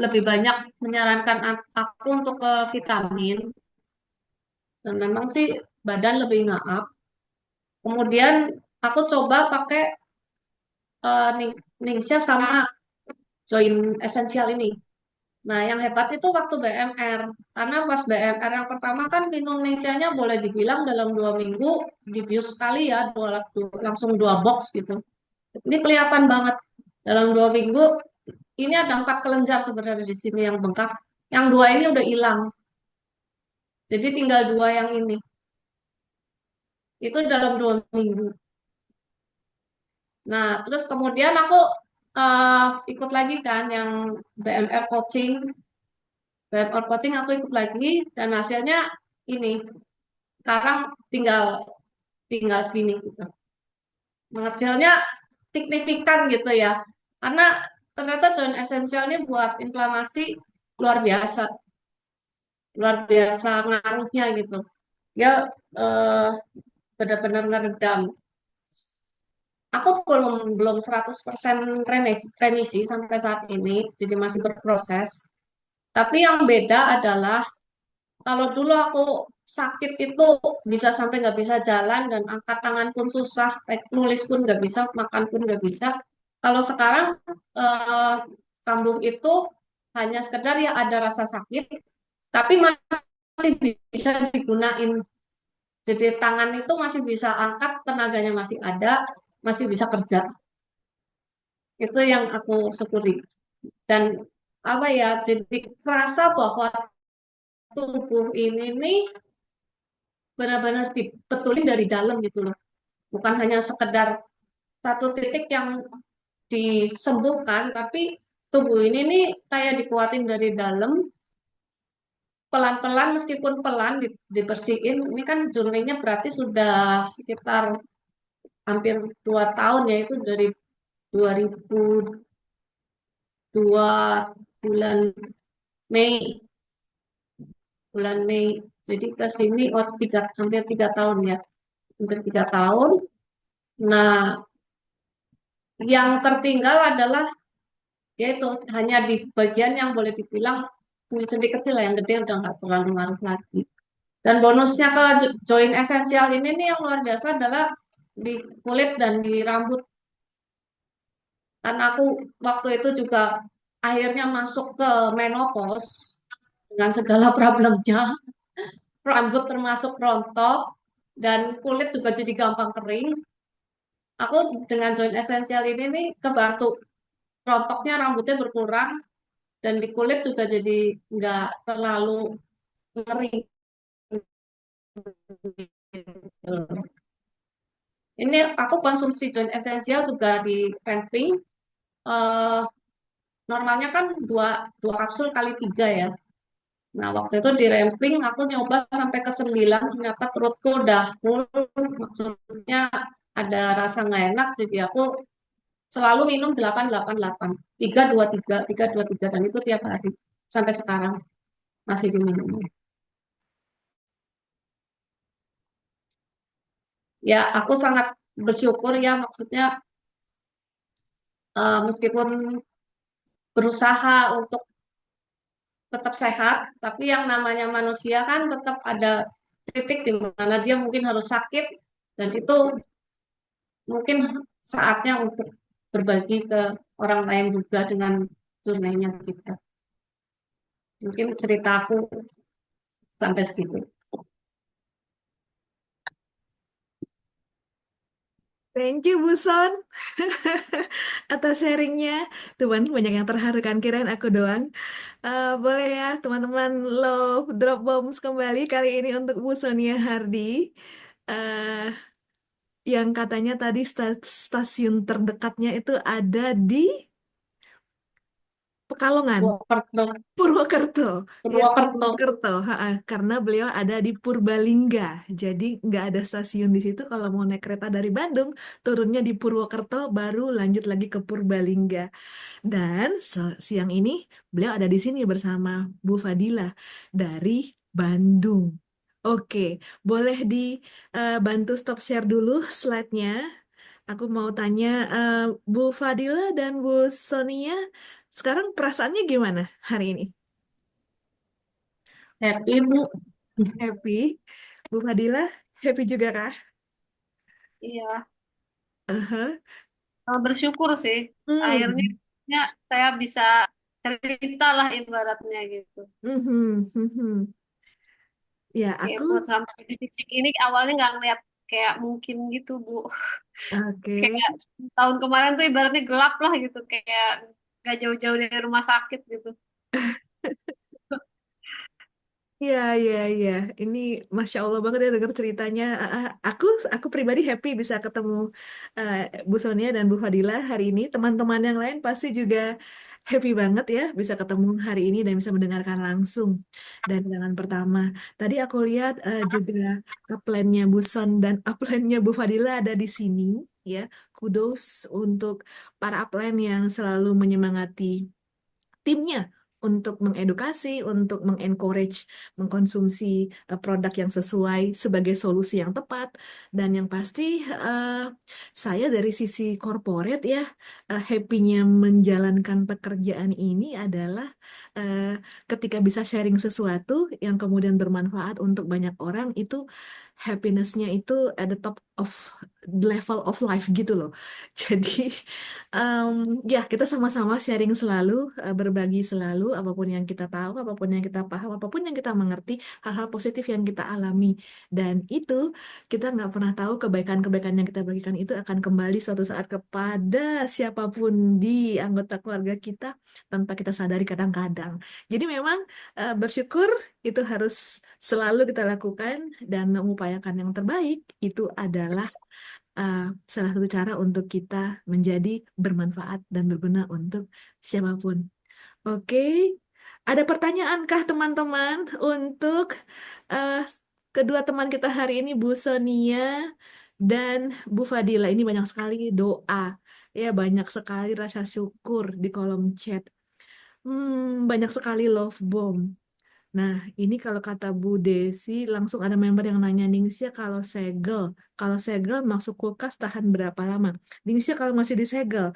lebih banyak menyarankan aku untuk ke vitamin. Dan memang sih badan lebih ngaap. Kemudian aku coba pakai Ningxia sama Join Essential ini. Nah, yang hebat itu waktu BMR. Karena pas BMR yang pertama kan minum Ningxianya boleh dibilang dalam 2 minggu dibius sekali ya, langsung 2 box gitu. Ini kelihatan banget dalam 2 minggu ini ada 4 kelenjar sebenarnya di sini yang bengkak. Yang 2 ini udah hilang. Jadi tinggal 2 yang ini. Itu dalam 2 minggu. Nah, terus kemudian aku eh, ikut lagi kan yang BMR coaching. BMR coaching aku ikut lagi dan hasilnya ini. Sekarang tinggal tinggal segini gitu. Mengecilnya signifikan gitu ya. Karena ternyata joint essential ini buat inflamasi luar biasa. Luar biasa ngaruhnya gitu. Dia eh, benar-benar ngeredam. Aku belum belum 100% remisi sampai saat ini, jadi masih berproses. Tapi yang beda adalah kalau dulu aku sakit itu bisa sampai nggak bisa jalan dan angkat tangan pun susah, nulis pun nggak bisa, makan pun nggak bisa. Kalau sekarang eh, kambung itu hanya sekedar ya ada rasa sakit, tapi masih bisa digunain. Jadi tangan itu masih bisa angkat, tenaganya masih ada, masih bisa kerja. Itu yang aku syukuri. dan apa ya, jadi terasa bahwa tubuh ini nih benar-benar dibetulin dari dalam gitu loh. Bukan hanya sekedar satu titik yang disembuhkan, tapi tubuh ini nih kayak dikuatin dari dalam, pelan-pelan meskipun pelan dibersihin. Ini kan journey-nya berarti sudah sekitar hampir 2 tahun ya, itu dari 2002 bulan Mei, bulan Mei. Jadi ke sini hampir 3 tahun ya, hampir 3 tahun. Nah, yang tertinggal adalah yaitu hanya di bagian yang boleh dibilang sendi kecil lah, yang gede udah nggak terlalu ngaruh lagi. Dan bonusnya kalau join esensial ini nih yang luar biasa adalah di kulit dan di rambut. Karena aku waktu itu juga akhirnya masuk ke menopause dengan segala problemnya, rambut termasuk rontok dan kulit juga jadi gampang kering. Aku dengan join esensial ini nih kebantu, rontoknya rambutnya berkurang dan di kulit juga jadi nggak terlalu ngering. Ini aku konsumsi joint essential juga di ramping. Eh, Normalnya kan dua, dua kapsul kali 3 ya. Nah, waktu itu di ramping aku nyoba sampai ke 9, ternyata perutku udah full. Maksudnya ada rasa nggak enak, jadi aku selalu minum 888. 323, 323, dan itu tiap hari. Sampai sekarang masih diminum. Ya, aku sangat bersyukur ya, maksudnya meskipun berusaha untuk tetap sehat, tapi yang namanya manusia kan tetap ada titik di mana dia mungkin harus sakit, dan itu mungkin saatnya untuk berbagi ke orang lain juga dengan journey-nya kita. Mungkin cerita aku sampai segitu. Thank you, Bu Son, atas sharingnya. Teman, banyak yang terharu kan, kirain aku doang. Boleh ya, teman-teman, love drop bombs kembali kali ini untuk Bu Sonia Hardi. eh yang katanya tadi stasiun terdekatnya itu ada di Pekalongan. Purwokerto, Purwokerto, ya Purwokerto. Purwokerto, ha-ha. Karena beliau ada di Purbalingga, jadi nggak ada stasiun di situ. Kalau mau naik kereta dari Bandung, turunnya di Purwokerto, baru lanjut lagi ke Purbalingga. Dan siang ini beliau ada di sini bersama Bu Fadila dari Bandung. Oke, boleh dibantu stop share dulu slide-nya. Aku mau tanya Bu Fadila dan Bu Sonia, sekarang perasaannya gimana hari ini? Happy, Bu. Happy. Bu Fadila, happy juga kah? Iya, Aha. bersyukur sih. Akhirnya Hmm. ya, saya bisa cerita lah ibaratnya gitu. Mhm, mhm. Ya, Meskipun aku sampai di titik ini awalnya nggak ngeliat kayak mungkin gitu, Bu. oke. Kayak tahun kemarin tuh ibaratnya gelap lah gitu, kayak nggak jauh-jauh dari rumah sakit gitu. Ya, ya, ya. Ini masya Allah banget ya dengar ceritanya. Aku pribadi happy bisa ketemu eh, Bu Sonia dan Bu Fadila hari ini. Teman-teman yang lain pasti juga happy banget ya bisa ketemu hari ini dan bisa mendengarkan langsung dari tangan pertama. Tadi aku lihat juga upline-nya Bu Son dan upline-nya Bu Fadila ada di sini. Ya, kudos untuk para upline yang selalu menyemangati timnya untuk mengedukasi, untuk mengencourage, mengkonsumsi produk yang sesuai sebagai solusi yang tepat. Dan yang pasti saya dari sisi corporate ya, happy-nya menjalankan pekerjaan ini adalah eh, ketika bisa sharing sesuatu yang kemudian bermanfaat untuk banyak orang, itu happiness-nya itu at the top of level of life gitu loh. Jadi em, ya kita sama-sama sharing selalu, berbagi selalu apapun yang kita tahu, apapun yang kita paham, apapun yang kita mengerti, hal-hal positif yang kita alami. Dan itu kita nggak pernah tahu kebaikan-kebaikan yang kita bagikan itu akan kembali suatu saat kepada siapapun di anggota keluarga kita tanpa kita sadari kadang-kadang. Jadi memang bersyukur itu harus selalu kita lakukan dan mengupayakan yang terbaik itu adalah uh, salah satu cara untuk kita menjadi bermanfaat dan berguna untuk siapapun. Oke, ada pertanyaankah teman-teman untuk uh, kedua teman kita hari ini, Bu Sonia dan Bu Fadila? Ini banyak sekali doa, ya banyak sekali rasa syukur di kolom chat. Banyak sekali love bomb. Nah, ini kalau kata Bu Desi, langsung ada member yang nanya, Ningsia kalau segel masuk kulkas tahan berapa lama? Ningsia kalau masih disegel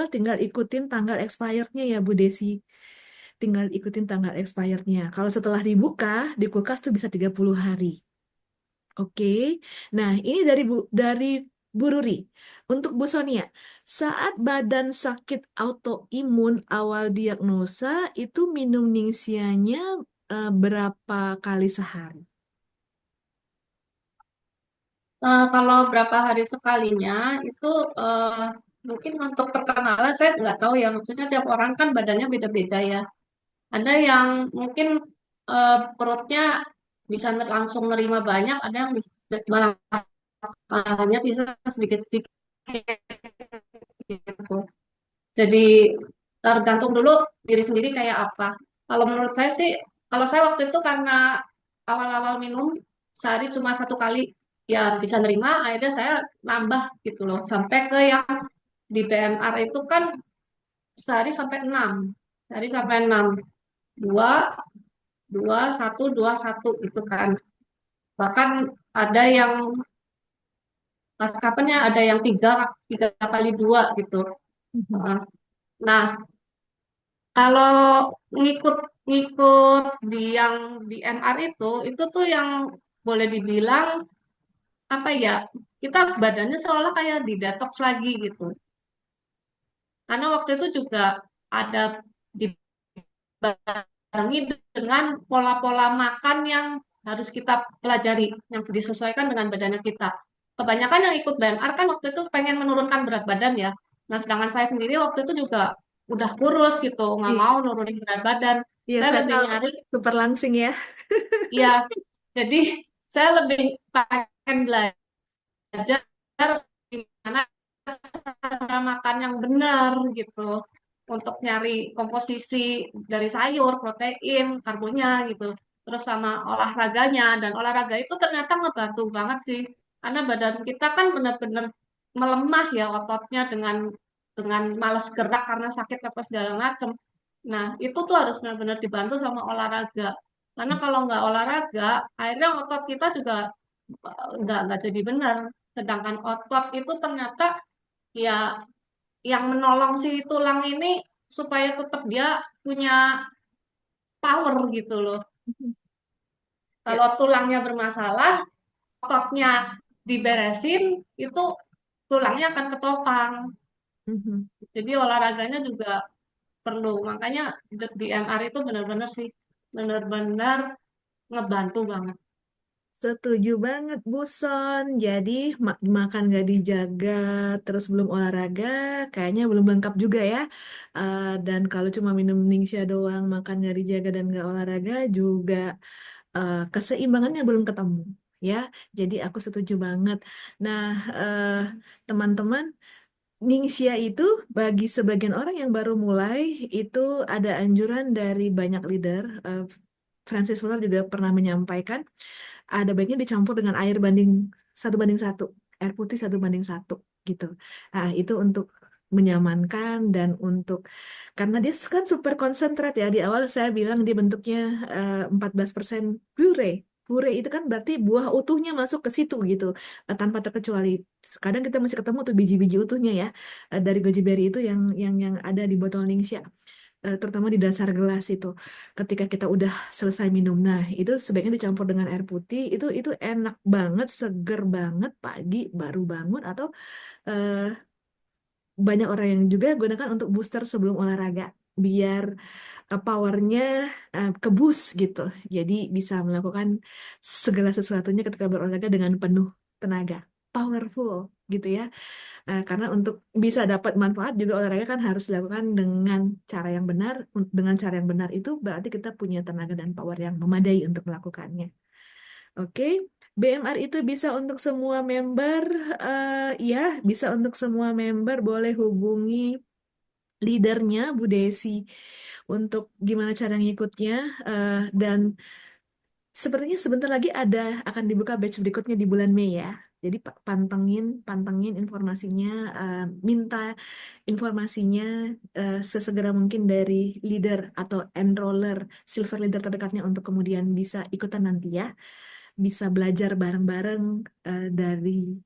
tinggal ikutin tanggal expirednya ya Bu Desi. Tinggal ikutin tanggal expirednya. Kalau setelah dibuka, di kulkas tuh bisa 30 hari. Oke, nah ini dari Bu Ruri. Untuk Bu Sonia, saat badan sakit autoimun awal diagnosa itu minum ningsianya berapa kali sehari? Kalau berapa hari sekalinya itu mungkin untuk perkenalan saya nggak tahu ya, maksudnya tiap orang kan badannya beda-beda ya. Ada yang mungkin perutnya bisa langsung nerima banyak, ada yang bisa malah hanya bisa sedikit-sedikit gitu. Jadi tergantung dulu diri sendiri kayak apa. Kalau menurut saya sih, kalau saya waktu itu karena awal-awal minum sehari cuma 1 kali, ya bisa nerima, akhirnya saya nambah gitu loh. Sampai ke yang di BMR itu kan sehari sampai 6. Sehari sampai 6. Dua, dua, dua, satu gitu kan. Bahkan ada yang pas kapannya ada yang tiga kali dua gitu. Mhm. Nah, kalau ngikut ngikut di yang di MR itu tuh yang boleh dibilang apa ya? Kita badannya seolah kayak di detox lagi gitu. Karena waktu itu juga ada dibarengi dengan pola-pola makan yang harus kita pelajari, yang disesuaikan dengan badannya kita. Kebanyakan yang ikut BMR kan waktu itu pengen menurunkan berat badan ya. Nah, sedangkan saya sendiri waktu itu juga udah kurus gitu, nggak Iya, mau nurunin berat badan. iya, Saya saya lebih tahu nyari, super langsing ya. ya, jadi saya lebih pengen belajar gimana cara makan yang benar gitu untuk nyari komposisi dari sayur, protein, karbonya gitu. Terus sama olahraganya dan olahraga itu ternyata ngebantu banget sih. Karena badan kita kan benar-benar melemah ya ototnya dengan malas gerak karena sakit apa segala macam. Nah, itu tuh harus benar-benar dibantu sama olahraga. Karena kalau nggak olahraga, akhirnya otot kita juga nggak jadi benar. Sedangkan otot itu ternyata ya yang menolong si tulang ini supaya tetap dia punya power gitu loh. Ya. Kalau tulangnya bermasalah, ototnya diberesin, itu tulangnya akan ketopang. Mhm. Jadi olahraganya juga perlu. Makanya di MR itu benar-benar sih, benar-benar ngebantu banget. Setuju banget, Bu Son. Jadi makan gak dijaga, terus belum olahraga, kayaknya belum lengkap juga ya. Dan kalau cuma minum ningsia doang, makan gak dijaga dan gak olahraga juga keseimbangannya belum ketemu. Ya, jadi aku setuju banget. Nah, eh, teman-teman, ningsia itu bagi sebagian orang yang baru mulai itu ada anjuran dari banyak leader. Francis Fuller juga pernah menyampaikan ada baiknya dicampur dengan air 1 banding 1, air putih 1 banding 1 gitu. Nah, itu untuk menyamankan dan untuk karena dia kan super konsentrat ya. Di awal saya bilang dia bentuknya 14% puree. Puree itu kan berarti buah utuhnya masuk ke situ gitu, tanpa terkecuali. Kadang kita masih ketemu tuh biji-biji utuhnya ya, dari goji berry itu yang ada di botol Ningxia. terutama di dasar gelas itu. Ketika kita udah selesai minum, nah itu sebaiknya dicampur dengan air putih. Itu enak banget, seger banget pagi baru bangun atau eh, banyak orang yang juga gunakan untuk booster sebelum olahraga biar powernya kebus gitu. Jadi bisa melakukan segala sesuatunya ketika berolahraga dengan penuh tenaga. Powerful gitu ya. Karena untuk bisa dapat manfaat juga olahraga kan harus dilakukan dengan cara yang benar. Dengan cara yang benar itu berarti kita punya tenaga dan power yang memadai untuk melakukannya. Oke, BMR itu bisa untuk semua member, ya bisa untuk semua member. Boleh hubungi leadernya Bu Desi untuk gimana cara ngikutnya. Dan sepertinya sebentar lagi akan dibuka batch berikutnya di bulan Mei ya. Jadi pantengin pantengin informasinya, minta informasinya sesegera mungkin dari leader atau enroller silver leader terdekatnya untuk kemudian bisa ikutan nanti ya. Bisa belajar bareng-bareng dari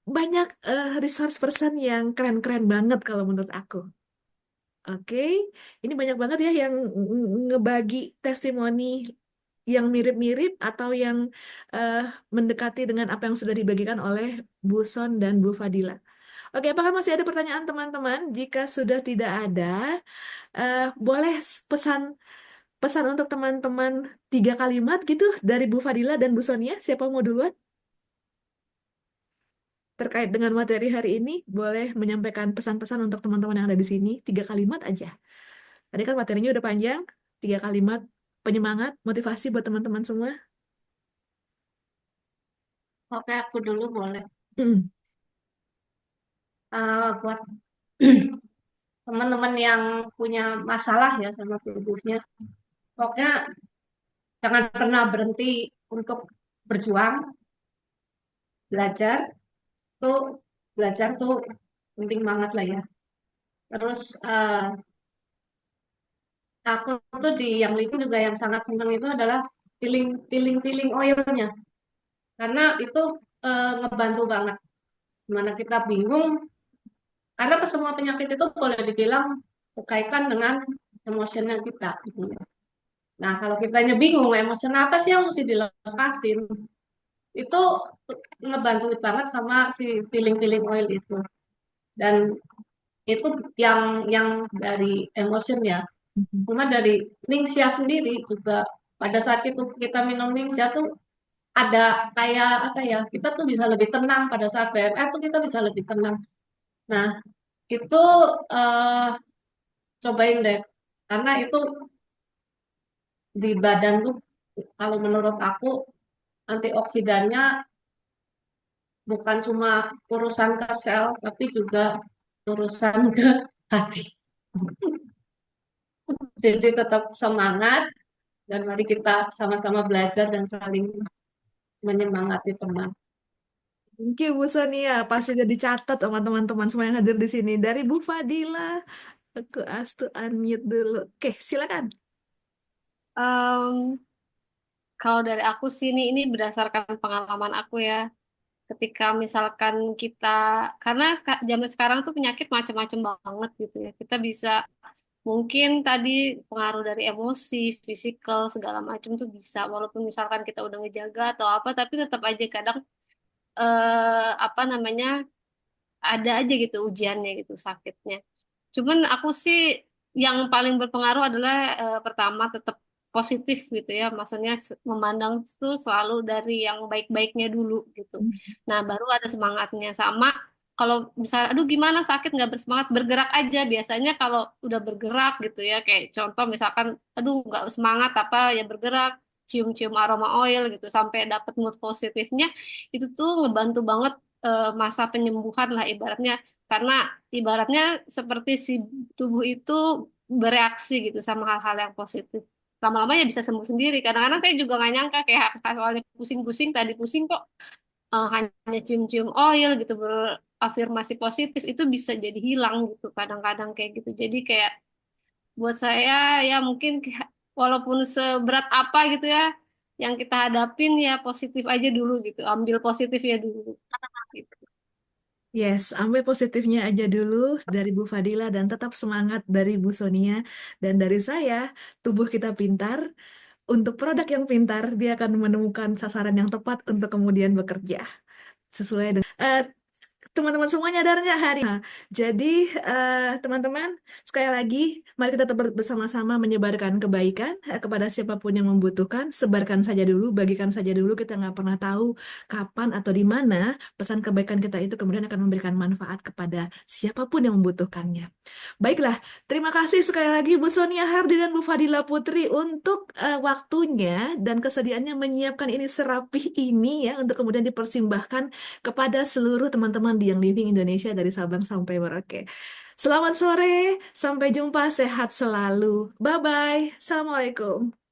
banyak resource person yang keren-keren banget kalau menurut aku. Oke, ini banyak banget ya yang ngebagi testimoni yang mirip-mirip atau yang eh, mendekati dengan apa yang sudah dibagikan oleh Bu Son dan Bu Fadila. Oke, apakah masih ada pertanyaan teman-teman? Jika sudah tidak ada, boleh pesan pesan untuk teman-teman 3 kalimat gitu dari Bu Fadila dan Bu Sonia. Siapa mau duluan? Terkait dengan materi hari ini, boleh menyampaikan pesan-pesan untuk teman-teman yang ada di sini. 3 kalimat aja. Tadi kan materinya udah panjang. 3 kalimat penyemangat, motivasi buat teman-teman semua. Oke, aku dulu boleh. Hmm. Buat teman-teman yang punya masalah ya sama tubuhnya, pokoknya jangan pernah berhenti untuk berjuang, belajar tuh, belajar tuh penting banget lah ya. Terus aku tuh di yang LinkedIn juga yang sangat senang itu adalah feeling feeling feeling oilnya, karena itu ngebantu banget. Dimana kita bingung, karena semua penyakit itu boleh dibilang berkaitan dengan emosional kita. Gitu. Nah, kalau kitanya bingung, emosi apa sih yang mesti dilepasin, itu ngebantu banget sama si feeling-feeling oil itu. Dan itu yang dari emotion ya. Cuma dari Ningxia sendiri juga, pada saat itu kita minum Ningxia tuh ada kayak apa ya, kita tuh bisa lebih tenang pada saat BMR tuh kita bisa lebih tenang. Nah, itu eh, cobain deh. Karena itu di badan tuh kalau menurut aku antioksidannya bukan cuma urusan ke sel, tapi juga urusan ke hati. Jadi tetap semangat dan mari kita sama-sama belajar dan saling menyemangati teman. Thank you Bu Sonia. Pasti udah dicatat sama teman-teman semua yang hadir di sini. Dari Bu Fadila, aku astu unmute dulu. Oke, silakan. Em, Kalau dari aku sih ini berdasarkan pengalaman aku ya. Ketika misalkan kita, karena zaman sekarang tuh penyakit macam-macam banget gitu ya. Kita bisa mungkin tadi pengaruh dari emosi, fisikal segala macam tuh bisa. Walaupun misalkan kita udah ngejaga atau apa, tapi tetap aja kadang apa namanya ada aja gitu ujiannya gitu sakitnya. Cuman aku sih yang paling berpengaruh adalah pertama tetap positif gitu ya, maksudnya memandang itu selalu dari yang baik-baiknya dulu gitu. Nah, baru ada semangatnya sama kalau misalnya, aduh gimana sakit nggak bersemangat, bergerak aja. Biasanya kalau udah bergerak gitu ya, kayak contoh misalkan, aduh nggak semangat apa ya bergerak, cium-cium aroma oil gitu sampai dapet mood positifnya, itu tuh ngebantu banget masa penyembuhan lah ibaratnya karena ibaratnya seperti si tubuh itu bereaksi gitu sama hal-hal yang positif. Lama-lama ya bisa sembuh sendiri. Kadang-kadang saya juga nggak nyangka kayak awalnya pusing-pusing, tadi pusing kok hanya cium-cium oil gitu berafirmasi positif itu bisa jadi hilang gitu. Kadang-kadang kayak gitu. Jadi kayak buat saya ya mungkin walaupun seberat apa gitu ya yang kita hadapin ya positif aja dulu gitu. Ambil positifnya dulu gitu. Yes, ambil positifnya aja dulu dari Bu Fadila dan tetap semangat dari Bu Sonia dan dari saya. Tubuh kita pintar, untuk produk yang pintar dia akan menemukan sasaran yang tepat untuk kemudian bekerja sesuai dengan teman-teman semua nyadar nggak hari? Nah, jadi teman-teman sekali lagi mari kita tetap bersama-sama menyebarkan kebaikan kepada siapapun yang membutuhkan. Sebarkan saja dulu, bagikan saja dulu. Kita nggak pernah tahu kapan atau di mana pesan kebaikan kita itu kemudian akan memberikan manfaat kepada siapapun yang membutuhkannya. Baiklah, terima kasih sekali lagi Bu Sonia Hardi dan Bu Fadila Putri untuk waktunya dan kesediaannya menyiapkan ini serapih ini ya untuk kemudian dipersembahkan kepada seluruh teman-teman di Yang Living Indonesia dari Sabang sampai Merauke. Selamat sore, sampai jumpa, sehat selalu. Bye-bye. Assalamualaikum.